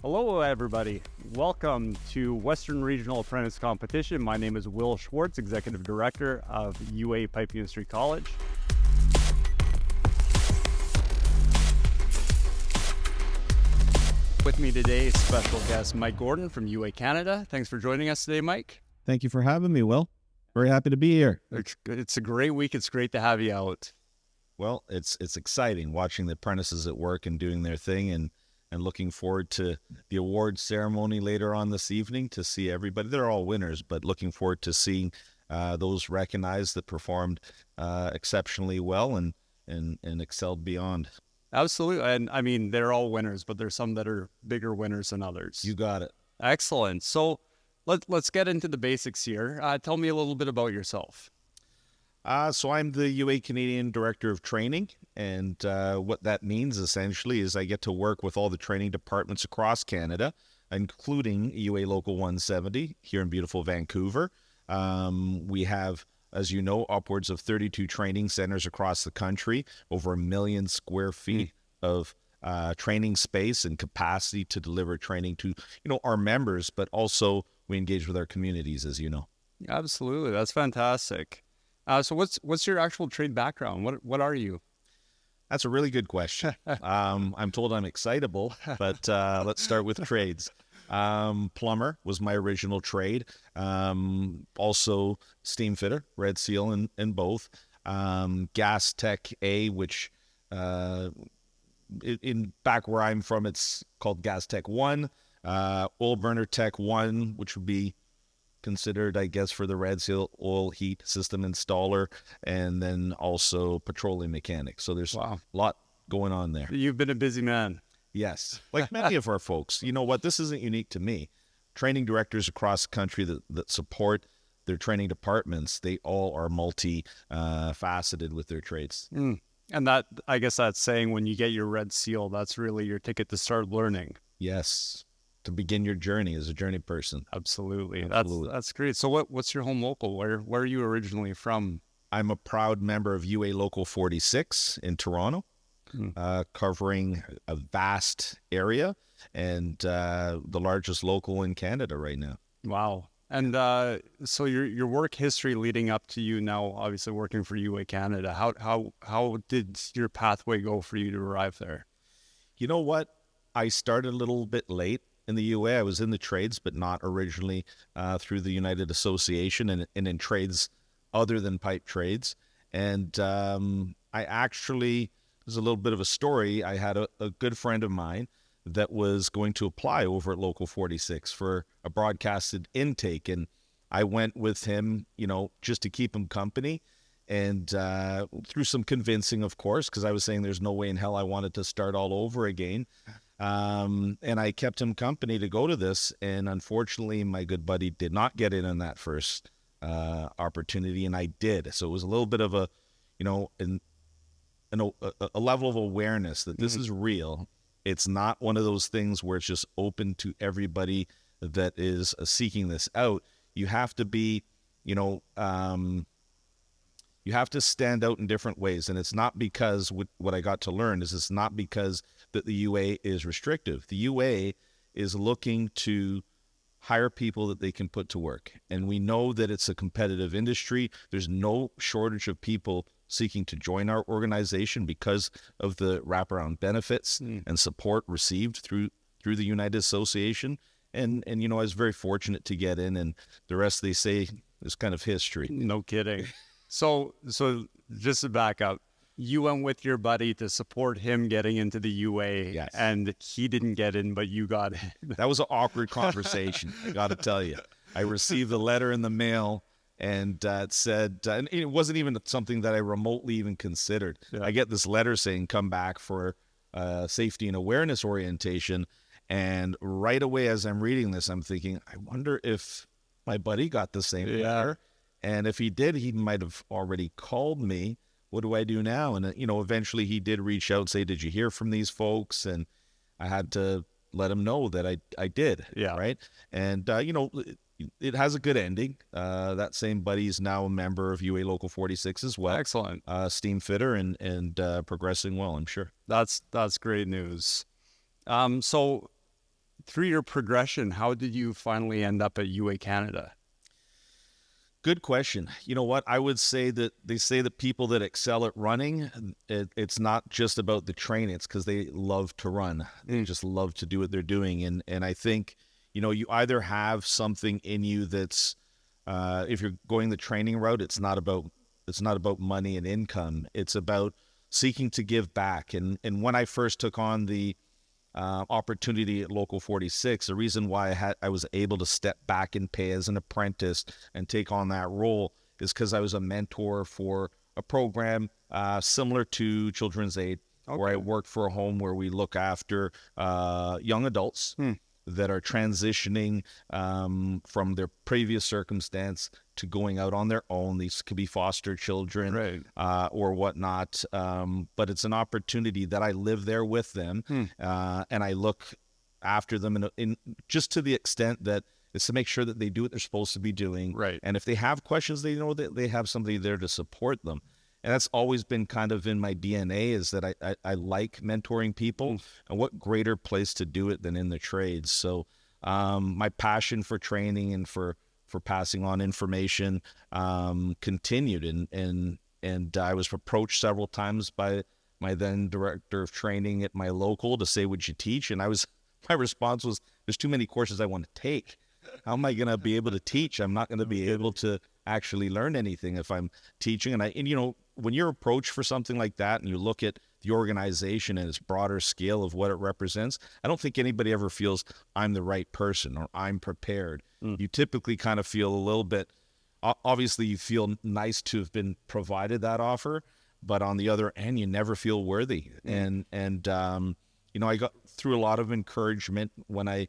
Hello, everybody. Welcome to Western Regional Apprentice Competition. My name is Will Schwarz, Executive Director of UA Pipe Industry College. With me today, special guest Mike Gordon from UA Canada. Thanks for joining us today, Mike. Thank you for having me, Will. Very happy to be here. It's a great week. It's great to have you out. Well, it's exciting watching the apprentices at work and doing their thing, and looking forward to the award ceremony later on this evening to see everybody. They're all winners, but looking forward to seeing those recognized that performed exceptionally well and excelled beyond. Absolutely. And I mean, they're all winners, but there's some that are bigger winners than others. You got it. Excellent. So let's get into the basics here. Tell me a little bit about yourself. So I'm the UA Canadian Director of Training, and what that means essentially is I get to work with all the training departments across Canada, including UA Local 170 here in beautiful Vancouver. We have, as you know, upwards of 32 training centers across the country, over 1 million square feet of training space and capacity to deliver training to, our members, but also we engage with our communities, as you know. Absolutely. That's fantastic. So what's your actual trade background? What are you? That's a really good question. I'm told I'm excitable, but let's start with trades. Plumber was my original trade. Also steam fitter, red seal in both. Gas Tech A, which in back where I'm from, it's called Gas Tech 1. Oil Burner Tech 1, which would be considered, I guess, for the red seal oil heat system installer, and then also petroleum mechanic. So there's a lot going on there. You've been a busy man. Yes. Like many of our folks. You know what? This isn't unique to me. Training directors across the country that support their training departments, they all are multi-faceted with their trades. And that, I guess that's saying when you get your red seal, that's really your ticket to start learning. Yes. To begin your journey as a journey person. Absolutely. That's great. So what's your home local? Where are you originally from? I'm a proud member of UA Local 46 in Toronto, covering a vast area and the largest local in Canada right now. Wow. And so your work history leading up to you now, obviously working for UA Canada, how did your pathway go for you to arrive there? You know what? I started a little bit late. In the UA, I was in the trades, but not originally through the United Association and in trades other than pipe trades. And I actually, there's a little bit of a story. I had a good friend of mine that was going to apply over at Local 46 for a broadcasted intake. And I went with him, just to keep him company. And through some convincing, of course, because I was saying there's no way in hell I wanted to start all over again. And I kept him company to go to this. And unfortunately, my good buddy did not get in on that first opportunity, and I did. So it was a little bit of a, a level of awareness that this is real. It's not one of those things where it's just open to everybody that is seeking this out. You have to be, you have to stand out in different ways. And it's not because what I got to learn is it's not because that the UA is restrictive. The UA is looking to hire people that they can put to work. And we know that it's a competitive industry. There's no shortage of people seeking to join our organization because of the wraparound benefits and support received through the United Association. And I was very fortunate to get in, and the rest, they say, is kind of history. No kidding. So just to back up, you went with your buddy to support him getting into the UA, yes. And he didn't get in, but you got in. That was an awkward conversation, I got to tell you. I received a letter in the mail, and it said, and it wasn't even something that I remotely even considered. Yeah. I get this letter saying, come back for safety and awareness orientation, and right away as I'm reading this, I'm thinking, I wonder if my buddy got the same letter. And if he did, he might have already called me. What do I do now? And, eventually he did reach out and say, did you hear from these folks? And I had to let him know that I did. Yeah. Right. And, it has a good ending. That same buddy is now a member of UA Local 46 as well. Excellent. Steam fitter and progressing well, I'm sure. That's great news. So through your progression, how did you finally end up at UA Canada? Good question. You know what? I would say that they say that people that excel at running, it's not just about the training. It's because they love to run. They just love to do what they're doing. And I think, you know, you either have something in you that's, if you're going the training route, it's not about money and income. It's about seeking to give back. And when I first took on the opportunity at Local 46, the reason why I was able to step back in pay as an apprentice and take on that role is because I was a mentor for a program similar to Children's Aid, where I work for a home where we look after young adults that are transitioning from their previous circumstance to going out on their own. These could be foster children, or whatnot. But it's an opportunity that I live there with them, and I look after them in just to the extent that is to make sure that they do what they're supposed to be doing. Right. And if they have questions, they know that they have somebody there to support them. And that's always been kind of in my DNA, is that I like mentoring people, and what greater place to do it than in the trades. So my passion for training and for passing on information continued. And I was approached several times by my then director of training at my local to say, would you teach? And my response was, there's too many courses I want to take. How am I going to be able to teach? I'm not going to be able to actually learn anything if I'm teaching. And you know, when you're approached for something like that and you look at the organization and its broader scale of what it represents, I don't think anybody ever feels I'm the right person or I'm prepared. You typically kind of feel a little bit, obviously you feel nice to have been provided that offer, but on the other end, you never feel worthy. And you know, I got through a lot of encouragement when I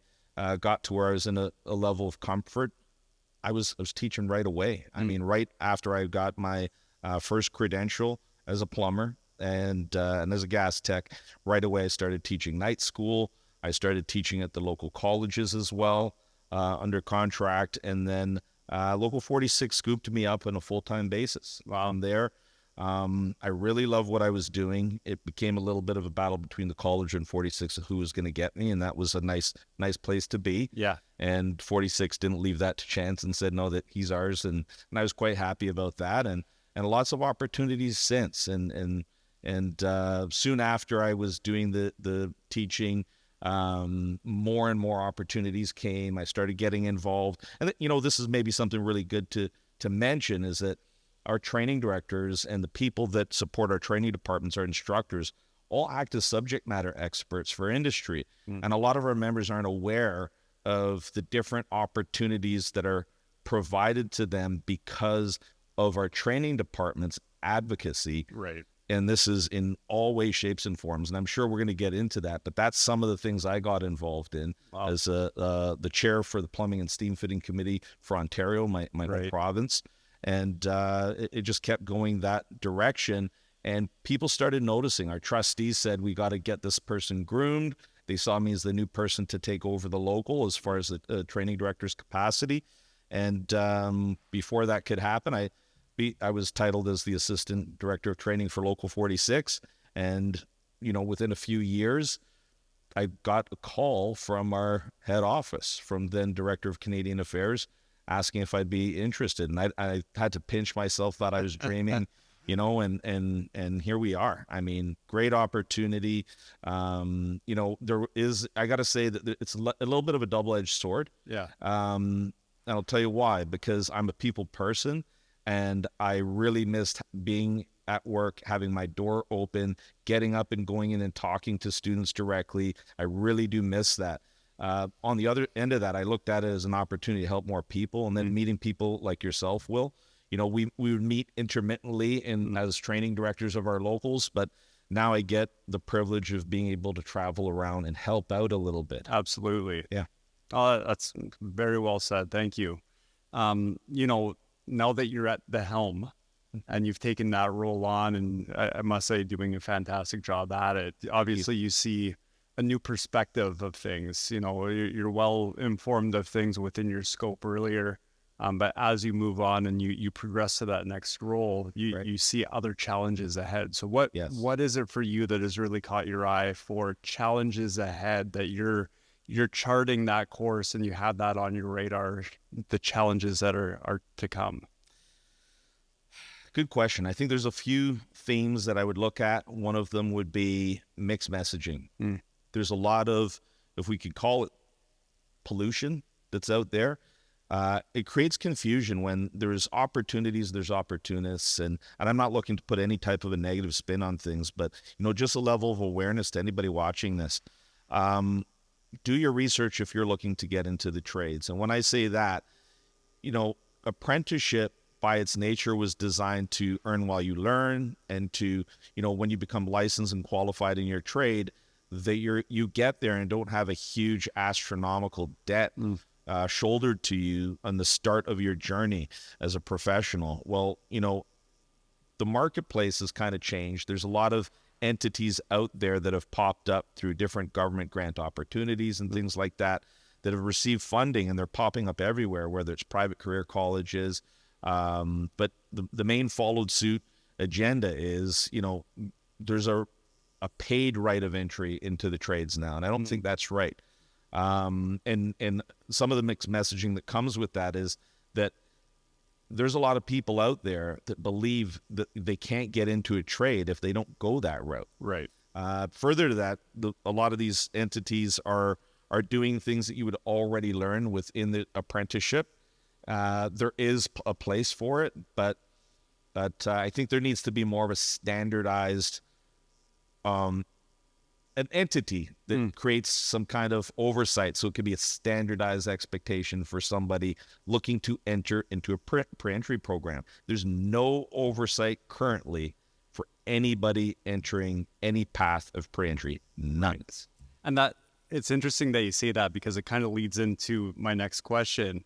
got to where I was in a level of comfort. I was teaching right away. I mean, right after I got my first credential as a plumber and as a gas tech, right away I started teaching night school. I started teaching at the local colleges as well, under contract. And then Local 46 scooped me up on a full-time basis while I'm there. I really love what I was doing. It became a little bit of a battle between the college and 46 of who was going to get me, and that was a nice place to be. Yeah. And 46 didn't leave that to chance and said, no, that he's ours. And I was quite happy about that. And lots of opportunities since. And soon after I was doing the teaching, more and more opportunities came. I started getting involved. And, you know, this is maybe something really good to mention, is that our training directors and the people that support our training departments, our instructors, all act as subject matter experts for industry. And a lot of our members aren't aware of the different opportunities that are provided to them because of our training department's advocacy. Right. And this is in all ways, shapes, and forms. And I'm sure we're going to get into that, but that's some of the things I got involved in as the chair for the Plumbing and Steam Fitting Committee for Ontario, my province. And it just kept going that direction. And people started noticing. Our trustees said, we got to get this person groomed. They saw me as the new person to take over the local as far as the training director's capacity. And before that could happen, I was titled as the assistant director of training for Local 46. And, you know, within a few years, I got a call from our head office, from then director of Canadian Affairs, asking if I'd be interested. And I had to pinch myself, thought I was dreaming, you know, and here we are. I mean, great opportunity. You know, I got to say that it's a little bit of a double-edged sword. Yeah. And I'll tell you why, because I'm a people person and I really missed being at work, having my door open, getting up and going in and talking to students directly. I really do miss that. On the other end of that, I looked at it as an opportunity to help more people, and then meeting people like yourself, Will. You know, we would meet intermittently as training directors of our locals, but now I get the privilege of being able to travel around and help out a little bit. Absolutely. Yeah. That's very well said. Thank you. You know, now that you're at the helm and you've taken that role on, and I must say, doing a fantastic job at it, obviously you see a new perspective of things. You know, you're well informed of things within your scope earlier, but as you move on and you progress to that next role, you see other challenges ahead. So what is it for you that has really caught your eye for challenges ahead that you're you're charting that course and you have that on your radar, the challenges that are to come? Good question. I think there's a few themes that I would look at. One of them would be mixed messaging. There's a lot of, if we could call it pollution that's out there. It creates confusion when there's opportunities, there's opportunists, and I'm not looking to put any type of a negative spin on things, but just a level of awareness to anybody watching this. Do your research if you're looking to get into the trades. And when I say that, apprenticeship by its nature was designed to earn while you learn, and to, when you become licensed and qualified in your trade, that you get there and don't have a huge astronomical debt shouldered to you on the start of your journey as a professional. Well, the marketplace has kind of changed. There's a lot of entities out there that have popped up through different government grant opportunities and things like that have received funding, and they're popping up everywhere, whether it's private career colleges. But the main followed suit agenda is, there's a paid right of entry into the trades now. And I don't think that's right. And some of the mixed messaging that comes with that is that there's a lot of people out there that believe that they can't get into a trade if they don't go that route. Right. Further to that, a lot of these entities are doing things that you would already learn within the apprenticeship. There is a place for it, but I think there needs to be more of a standardized an entity that creates some kind of oversight. So it could be a standardized expectation for somebody looking to enter into a pre-entry program. There's no oversight currently for anybody entering any path of pre-entry. None. And that it's interesting that you say that, because it kind of leads into my next question.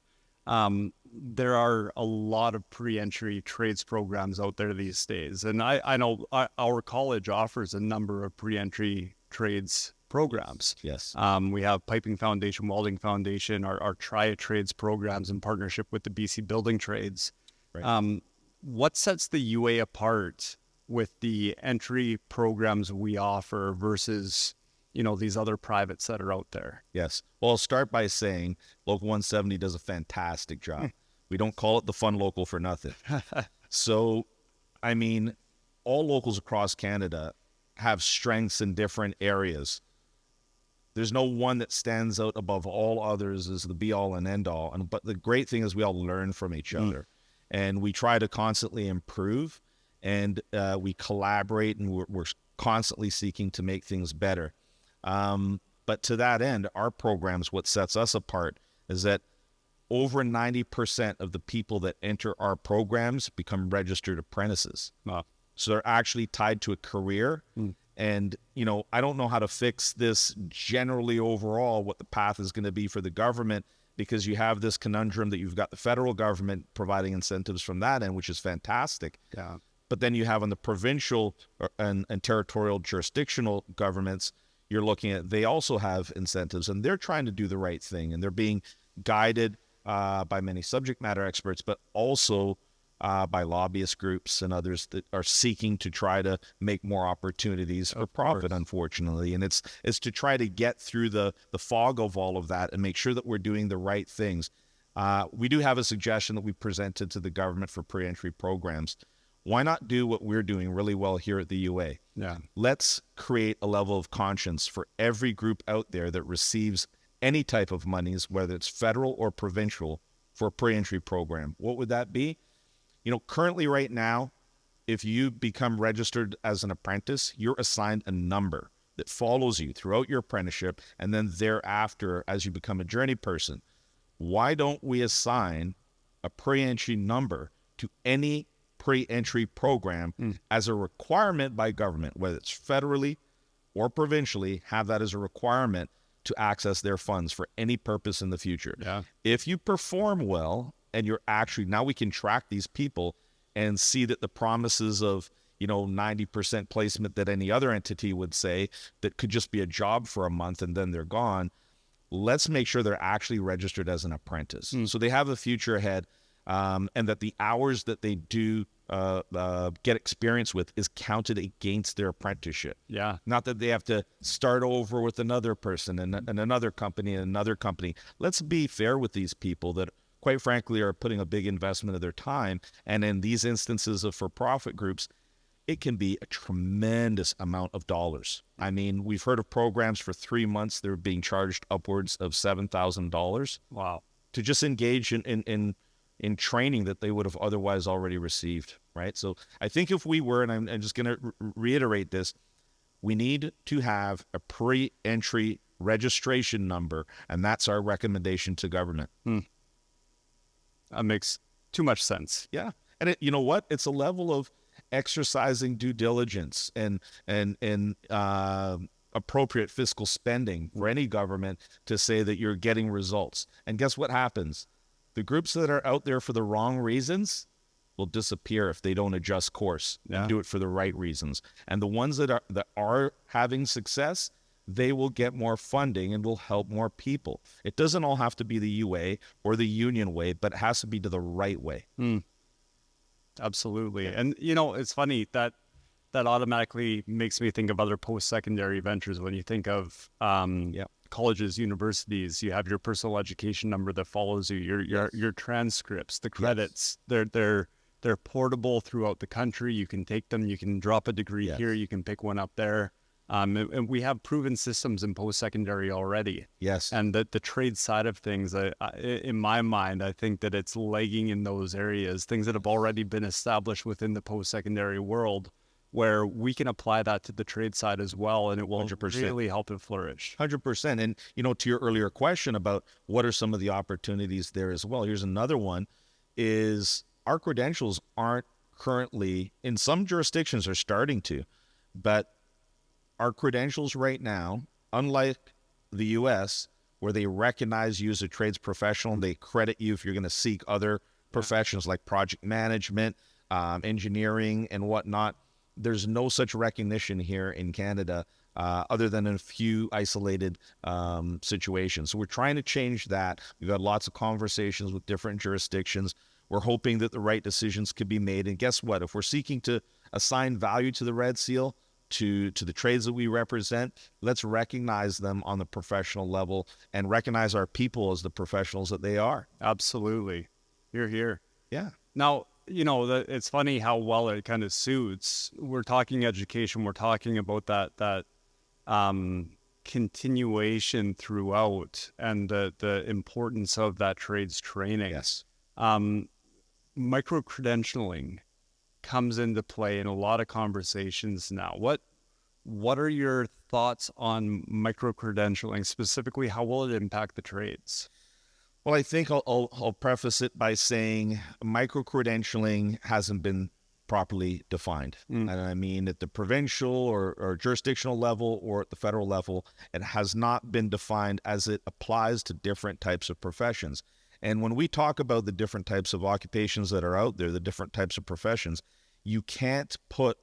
There are a lot of pre-entry trades programs out there these days. And I know our college offers a number of pre-entry trades programs. Yes. We have Piping Foundation, Welding Foundation, our Triad Trades programs in partnership with the BC Building Trades. Right. What sets the UA apart with the entry programs we offer versus, these other privates that are out there? Yes. Well, I'll start by saying Local 170 does a fantastic job. We don't call it the fun local for nothing. So, all locals across Canada have strengths in different areas. There's no one that stands out above all others as the be all and end all. But the great thing is we all learn from each other, and we try to constantly improve, and we collaborate, and we're constantly seeking to make things better. But to that end, our programs, what sets us apart is that over 90% of the people that enter our programs become registered apprentices. Wow. So they're actually tied to a career. And, I don't know how to fix this generally overall, what the path is going to be for the government, because you have this conundrum that you've got the federal government providing incentives from that end, which is fantastic. Yeah. But then you have on the provincial and territorial jurisdictional governments, you're looking at, they also have incentives, and they're trying to do the right thing, and they're being guided by many subject matter experts, but also by lobbyist groups and others that are seeking to try to make more opportunities for profit, unfortunately. And it's to try to get through the fog of all of that and make sure that we're doing the right things. We do have a suggestion that we presented to the government for pre-entry programs. Why not do what we're doing really well here at the UA? Yeah. Let's create a level of conscience for every group out there that receives any type of monies, whether it's federal or provincial, for a pre-entry program. What would that be? Currently right now, if you become registered as an apprentice, you're assigned a number that follows you throughout your apprenticeship, and then thereafter, as you become a journey person. Why don't we assign a pre-entry number to any pre-entry program as a requirement by government, whether it's federally or provincially, have that as a requirement to access their funds for any purpose in the future. Yeah. If you perform well, and you're actually, now we can track these people and see that the promises of, 90% placement that any other entity would say that could just be a job for a month and then they're gone. Let's make sure they're actually registered as an apprentice. So they have a future ahead, and that the hours that they do get experience with is counted against their apprenticeship. Yeah. Not that they have to start over with another person and another company and another company. Let's be fair with these people that, quite frankly, are putting a big investment of their time. And in these instances of for-profit groups, it can be a tremendous amount of dollars. I mean, we've heard of programs for 3 months, they're being charged upwards of $7,000 Wow. to just engage in training that they would have otherwise already received, right? So I think if we were, and I'm just going to reiterate this, we need to have a pre-entry registration number, and that's our recommendation to government. That makes too much sense. Yeah. And you know what? It's a level of exercising due diligence and appropriate fiscal spending for any government to say that you're getting results. And guess what happens? The groups that are out there for the wrong reasons will disappear if they don't adjust course and do it for the right reasons. And the ones that are having success, they will get more funding and will help more people. It doesn't all have to be the UA or the union way, but it has to be to the right way. Absolutely. And, it's funny that automatically makes me think of other post-secondary ventures. When you think of colleges, universities, you have your personal education number that follows you, your transcripts, the credits. They're portable throughout the country. You can take them, you can drop a degree here, you can pick one up there. And we have proven systems in post-secondary already. Yes. And the trade side of things, in my mind, I think that it's lagging in those areas, things that have already been established within the post-secondary world, where we can apply that to the trade side as well, and it will 100%. really help it flourish. 100%. And, to your earlier question about what are some of the opportunities there as well, here's another one, is our credentials aren't currently, in some jurisdictions are starting to, but our credentials right now, unlike the U.S., where they recognize you as a trades professional and they credit you if you're going to seek other professions like project management, engineering, and whatnot, there's no such recognition here in Canada other than in a few isolated situations. So we're trying to change that. We've had lots of conversations with different jurisdictions. We're hoping that the right decisions could be made. And guess what? If we're seeking to assign value to the Red Seal, to the trades that we represent, let's recognize them on the professional level and recognize our people as the professionals that they are. Absolutely. You're here. Yeah. Now, it's funny how well it kind of suits. We're talking education. We're talking about that continuation throughout and the importance of that trades training. Yes. Micro-credentialing comes into play in a lot of conversations now. What are your thoughts on micro-credentialing? Specifically, how will it impact the trades? Well, I think I'll preface it by saying micro-credentialing hasn't been properly defined. And I mean, at the provincial or jurisdictional level or at the federal level, it has not been defined as it applies to different types of professions. And when we talk about the different types of occupations that are out there, the different types of professions, you can't put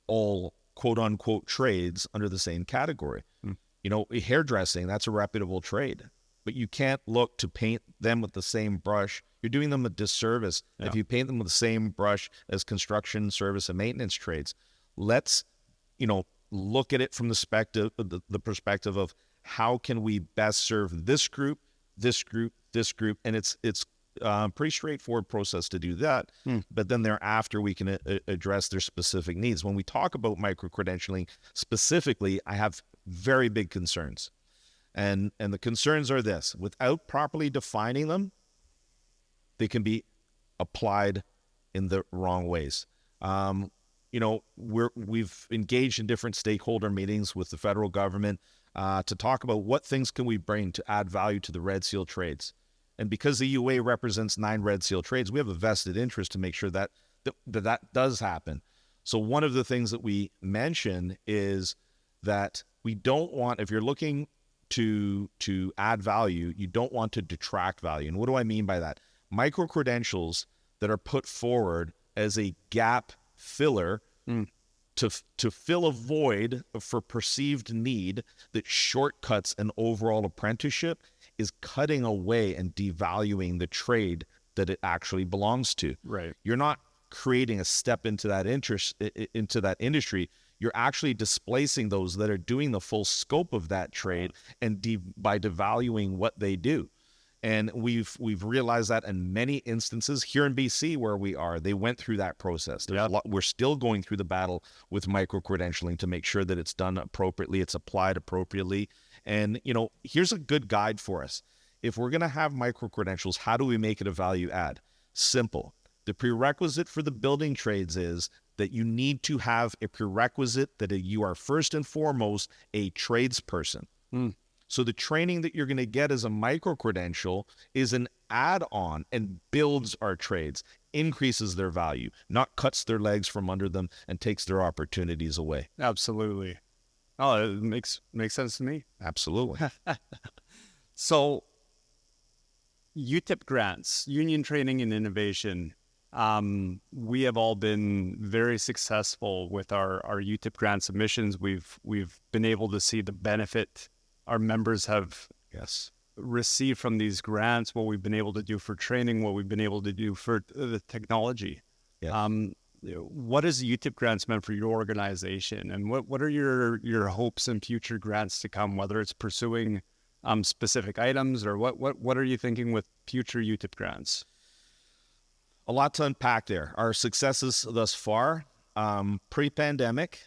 all quote-unquote trades under the same category. Hairdressing, that's a reputable trade, but you can't look to paint them with the same brush. You're doing them a disservice if you paint them with the same brush as construction, service, and maintenance trades. Let's, look at it from the perspective of how can we best serve this group, and it's pretty straightforward process to do that. But then thereafter, we can address their specific needs. When we talk about micro-credentialing specifically, I have very big concerns. And the concerns are this: without properly defining them, they can be applied in the wrong ways. We've engaged in different stakeholder meetings with the federal government to talk about what things can we bring to add value to the Red Seal trades. And because the UA represents 9 Red Seal trades, we have a vested interest to make sure that does happen. So one of the things that we mention is that we don't want, if you're looking to add value, you don't want to detract value. And what do I mean by that? Micro-credentials that are put forward as a gap filler to fill a void for perceived need that shortcuts an overall apprenticeship is cutting away and devaluing the trade that it actually belongs to. Right. You're not creating a step into that into that industry. You're actually displacing those that are doing the full scope of that trade, and by devaluing what they do. And we've realized that in many instances here in BC where we are, they went through that process. We're still going through the battle with micro-credentialing to make sure that it's done appropriately, it's applied appropriately. And, here's a good guide for us. If we're going to have micro-credentials, how do we make it a value add? Simple. The prerequisite for the building trades is that you need to have a prerequisite that you are first and foremost a tradesperson. So the training that you're going to get as a micro-credential is an add-on and builds our trades, increases their value, not cuts their legs from under them and takes their opportunities away. Absolutely. Oh, it makes sense to me. Absolutely. So UTIP grants, Union Training and Innovation. We have all been very successful with our UTIP grant submissions. We've been able to see the benefit our members have received from these grants, what we've been able to do for training, what we've been able to do for the technology. Yes. What has UTIP grants meant for your organization, and what are your hopes and future grants to come, whether it's pursuing specific items, or what are you thinking with future UTIP grants? A lot to unpack there. Our successes thus far, pre-pandemic,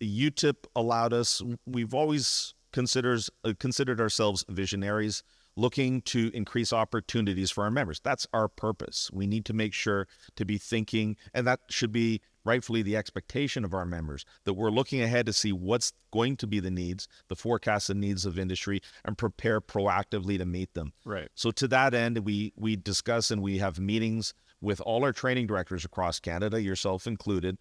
UTIP allowed us, we've always considered ourselves visionaries, looking to increase opportunities for our members. That's our purpose. We need to make sure to be thinking, and that should be rightfully the expectation of our members, that we're looking ahead to see what's going to be the needs, the forecasted needs of industry, and prepare proactively to meet them. Right. So to that end, we discuss and we have meetings with all our training directors across Canada, yourself included,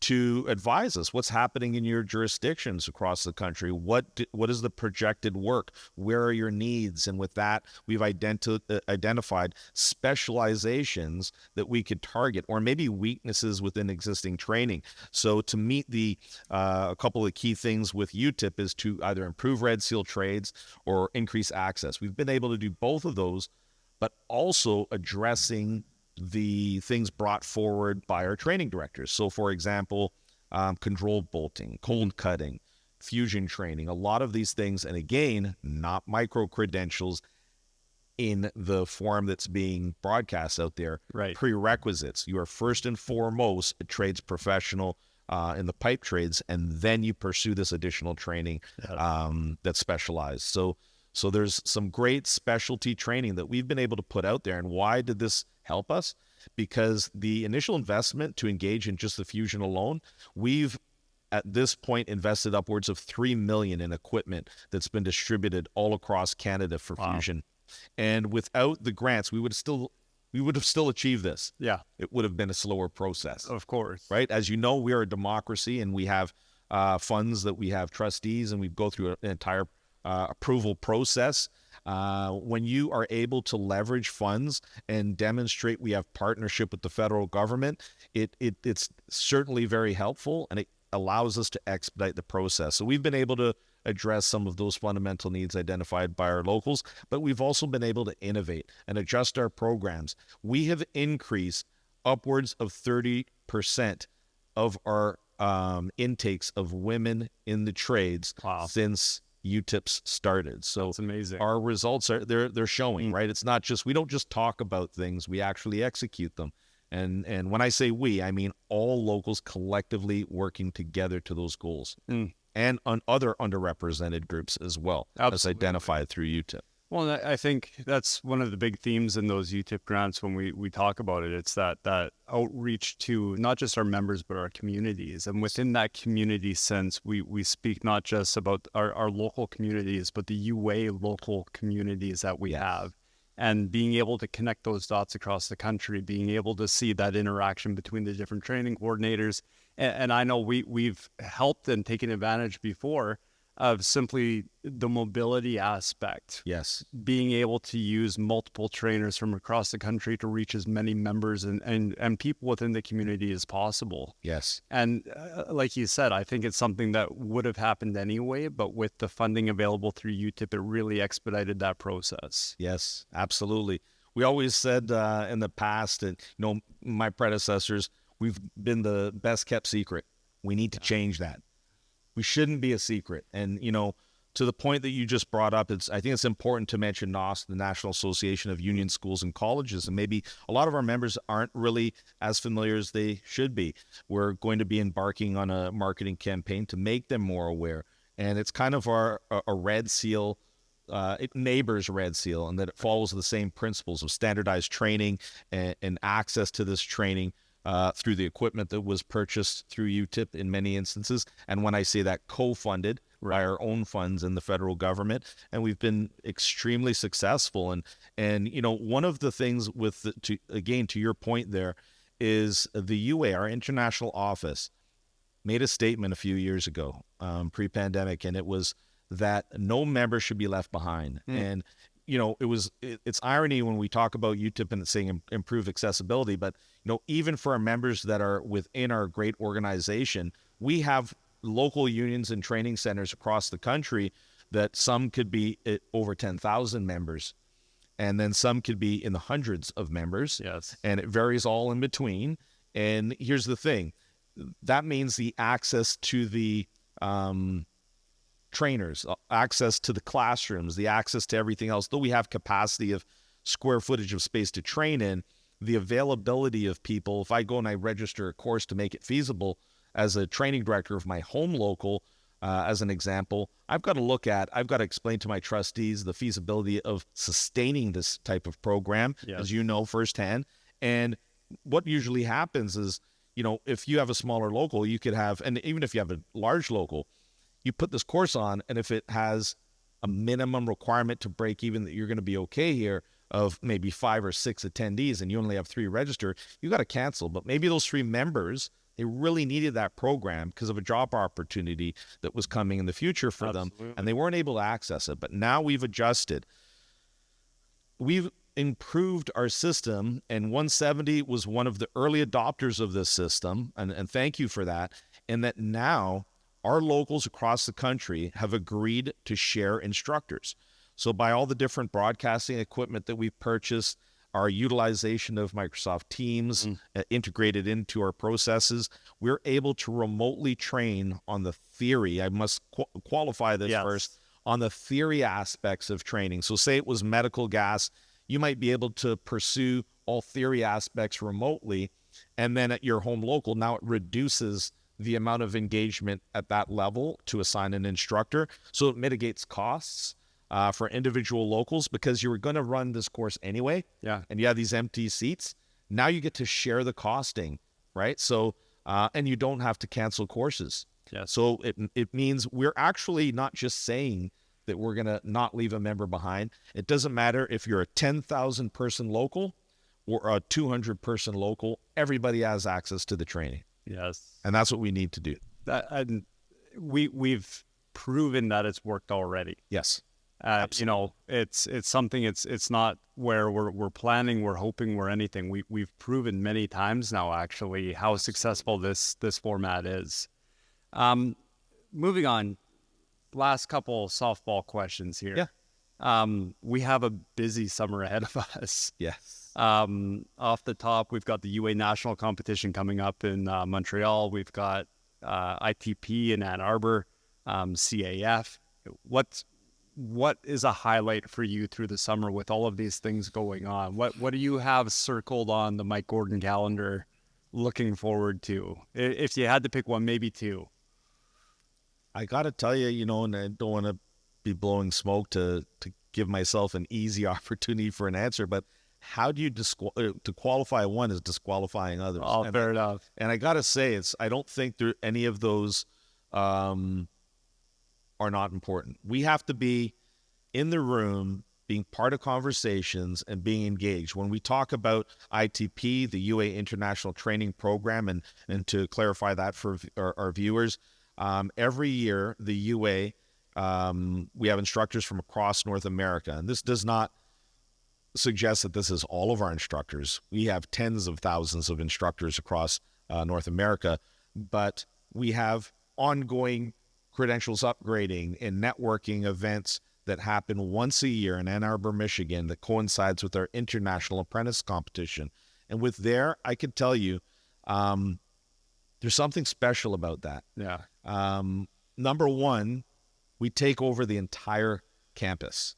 to advise us what's happening in your jurisdictions across the country. What is the projected work? Where are your needs? And with that, we've identified specializations that we could target, or maybe weaknesses within existing training. So to meet a couple of key things with UTIP is to either improve Red Seal trades or increase access. We've been able to do both of those, but also addressing the things brought forward by our training directors. So for example, controlled bolting, cold cutting, fusion training, a lot of these things, and again, not micro-credentials in the form that's being broadcast out there. Right. Prerequisites. You are first and foremost a trades professional in the pipe trades, and then you pursue this additional training that's specialized. So there's some great specialty training that we've been able to put out there. And why did this help us? Because the initial investment to engage in just the fusion alone, we've at this point invested upwards of $3 million in equipment that's been distributed all across Canada for fusion. And without the grants, we would have still achieved this. Yeah. It would have been a slower process. Of course. Right? As you know, we are a democracy, and we have funds that we have trustees, and we go through an entire approval process. When you are able to leverage funds and demonstrate we have partnership with the federal government, it's certainly very helpful, and it allows us to expedite the process. So we've been able to address some of those fundamental needs identified by our locals, but we've also been able to innovate and adjust our programs. We have increased upwards of 30% of our intakes of women in the trades since UTIPs started. So that's amazing. Our results are they're showing, right? It's not just, we don't just talk about things, we actually execute them. And when I say we, I mean all locals collectively working together to those goals. And on other underrepresented groups as well, as identified through UTIP. Well, I think that's one of the big themes in those UTIP grants when we talk about it. It's that outreach to not just our members, but our communities. And within that community sense, we speak not just about our local communities, but the UA local communities that we have. And being able to connect those dots across the country, being able to see that interaction between the different training coordinators. And I know we've helped and taken advantage before of simply the mobility aspect. Yes. Being able to use multiple trainers from across the country to reach as many members and people within the community as possible. Yes. And like you said, I think it's something that would have happened anyway, but with the funding available through UTIP, it really expedited that process. Yes, absolutely. We always said in the past, and my predecessors, we've been the best kept secret. We need to change that. We shouldn't be a secret. And, you know, to the point that you just brought up, I think it's important to mention NOS, the National Association of Union Schools and Colleges, and maybe a lot of our members aren't really as familiar as they should be. We're going to be embarking on a marketing campaign to make them more aware, and it's kind of a red seal, neighbor's red seal, and that it follows the same principles of standardized training and access to this training through the equipment that was purchased through UTIP in many instances. And when I say that, co-funded by our own funds in the federal government, and we've been extremely successful. And you know, one of the things with to your point there is the UA, our international office, made a statement a few years ago, pre-pandemic, and it was that no member should be left behind. And you know, it's irony when we talk about UTIP and saying improve accessibility, but you know, even for our members that are within our great organization, we have local unions and training centers across the country that some could be at over 10,000 members, and then some could be in the hundreds of members. Yes. And it varies all in between. And here's the thing, that means the access to the trainers, access to the classrooms, the access to everything else, though we have capacity of square footage of space to train in, the availability of people, if I go and I register a course to make it feasible as a training director of my home local, as an example, I've got to explain to my trustees the feasibility of sustaining this type of program, as you know firsthand. And what usually happens is, you know, if you have a smaller local, you could have, and even if you have a large local, you put this course on, and if it has a minimum requirement to break even that you're going to be okay here of maybe 5 or 6 attendees and you only have 3 registered, you got to cancel. But maybe those 3 members, they really needed that program because of a job opportunity that was coming in the future for them, and they weren't able to access it. But now we've adjusted. We've improved our system, and 170 was one of the early adopters of this system, and thank you for that. And that now our locals across the country have agreed to share instructors. So by all the different broadcasting equipment that we've purchased, our utilization of Microsoft Teams integrated into our processes, we're able to remotely train on the theory. I must qualify this first, on the theory aspects of training. So say it was medical gas, you might be able to pursue all theory aspects remotely, and then at your home local, now it reduces the amount of engagement at that level to assign an instructor. So it mitigates costs for individual locals, because you were going to run this course anyway. Yeah. And you have these empty seats. Now you get to share the costing, right? So, and you don't have to cancel courses. Yeah. So it means we're actually not just saying that we're going to not leave a member behind. It doesn't matter if you're a 10,000 person local or a 200 person local, everybody has access to the training. Yes. And that's what we need to do. And we've proven that it's worked already. Yes. You know, it's something, it's not where we're planning, we're hoping, we're anything. We've proven many times now, actually, how successful this format is. Moving on, last couple softball questions here. Yeah. We have a busy summer ahead of us. Yes. Off the top, we've got the UA national competition coming up in Montreal. We've got ITP in Ann Arbor, CAF. What is a highlight for you through the summer with all of these things going on? What do you have circled on the Mike Gordon calendar looking forward to? If you had to pick one, maybe 2. I got to tell you, you know, and I don't want to be blowing smoke to give myself an easy opportunity for an answer, but how do you to qualify one is disqualifying others. Oh, fair enough. And I got to say, I don't think any of those are not important. We have to be in the room, being part of conversations and being engaged. When we talk about ITP, the UA International Training Program, and to clarify that for our viewers, every year, the UA, we have instructors from across North America. And this does not suggest that this is all of our instructors. We have tens of thousands of instructors across North America, but we have ongoing credentials upgrading and networking events that happen once a year in Ann Arbor, Michigan, that coincides with our international apprentice competition. And with there, I can tell you There's something special about that. Yeah. Number one, we take over the entire campus.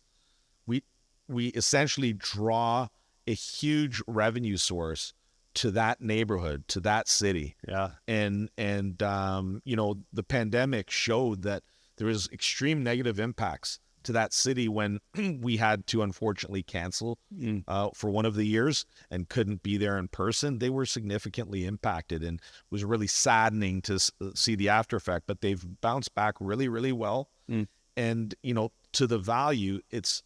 We essentially draw a huge revenue source to that neighborhood, to that city. Yeah. And you know, the pandemic showed that there was extreme negative impacts to that city when we had to unfortunately cancel for one of the years and couldn't be there in person. They were significantly impacted, and it was really saddening to see the after effect, but they've bounced back really, really well. And, you know, to the value, it's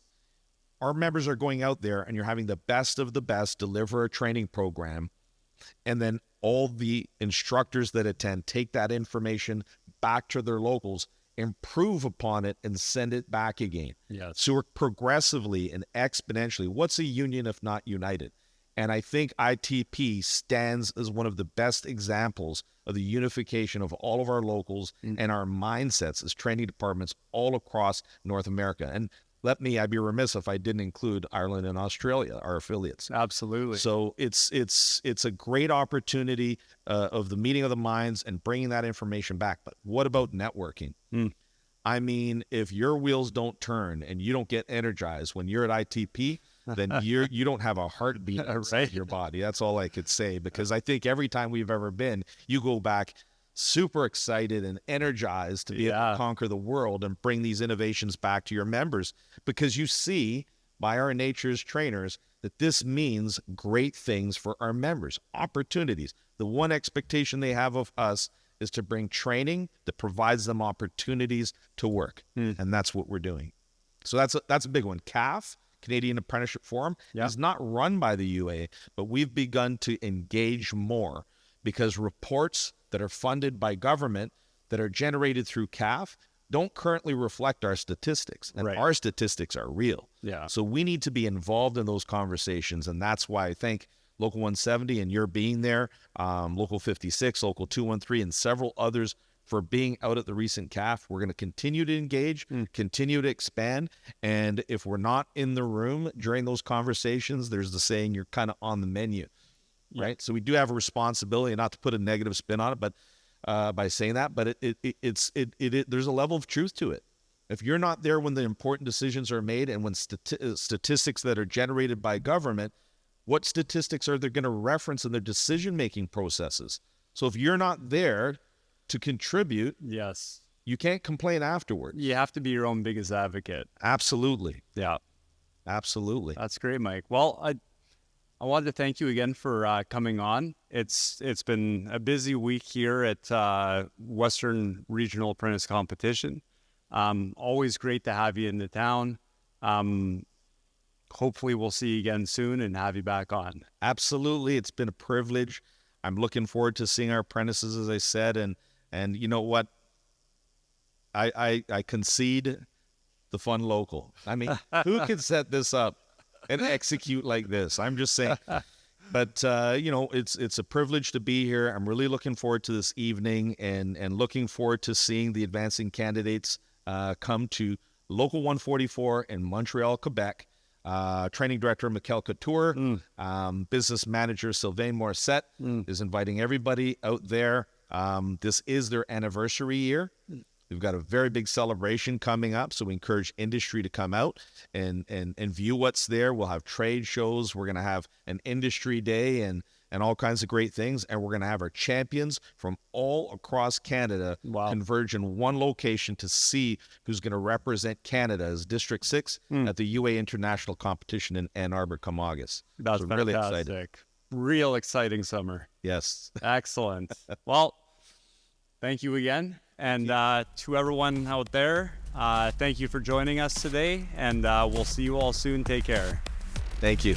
our members are going out there and you're having the best of the best deliver a training program. And then all the instructors that attend take that information back to their locals, improve upon it, and send it back again. Yes. So we're progressively and exponentially. What's a union if not united? And I think ITP stands as one of the best examples of the unification of all of our locals and our mindsets as training departments all across North America. And I'd be remiss if I didn't include Ireland and Australia, our affiliates. Absolutely. So it's a great opportunity of the meeting of the minds and bringing that information back. But what about networking? I mean, if your wheels don't turn and you don't get energized when you're at ITP, then you don't have a heartbeat inside your body. That's all I could say, because I think every time we've ever been, you go back super excited and energized to be able to conquer the world and bring these innovations back to your members, because you see by our nature as trainers that this means great things for our members, opportunities. The one expectation they have of us is to bring training that provides them opportunities to work. And that's what we're doing. So that's a big one. CAF, Canadian Apprenticeship Forum, is not run by the UA, but we've begun to engage more, because reports that are funded by government that are generated through CAF don't currently reflect our statistics, and our statistics are real. So we need to be involved in those conversations, and that's why I thank Local 170 and your being there, Local 56, Local 213, and several others for being out at the recent CAF. We're going to continue to engage, continue to expand, and if we're not in the room during those conversations, there's the saying, you're kind of on the menu. Right. So we do have a responsibility, not to put a negative spin on it, but by saying that, but there's a level of truth to it. If you're not there when the important decisions are made and when statistics that are generated by government, what statistics are they going to reference in their decision-making processes? So if you're not there to contribute, you can't complain afterwards. You have to be your own biggest advocate. Absolutely. Yeah. Absolutely. That's great, Mike. Well, I wanted to thank you again for coming on. It's been a busy week here at Western Regional Apprentice Competition. Always great to have you in the town. Hopefully we'll see you again soon and have you back on. Absolutely. It's been a privilege. I'm looking forward to seeing our apprentices, as I said, and you know what? I concede the fun local. I mean, who can set this up and execute like this? I'm just saying. But you know, it's a privilege to be here. I'm really looking forward to this evening and looking forward to seeing the advancing candidates come to Local 144 in Montreal, Quebec. Training Director Mikel Couture, Business Manager Sylvain Morissette is inviting everybody out there. This is their anniversary year. We've got a very big celebration coming up, so we encourage industry to come out and view what's there. We'll have trade shows. We're going to have an industry day and all kinds of great things, and we're going to have our champions from all across Canada converge in one location to see who's going to represent Canada as District 6 at the UA International Competition in Ann Arbor come August. That's so fantastic. Really excited. Real exciting summer. Yes. Excellent. Well, thank you again. And to everyone out there, thank you for joining us today, and we'll see you all soon. Take care. Thank you.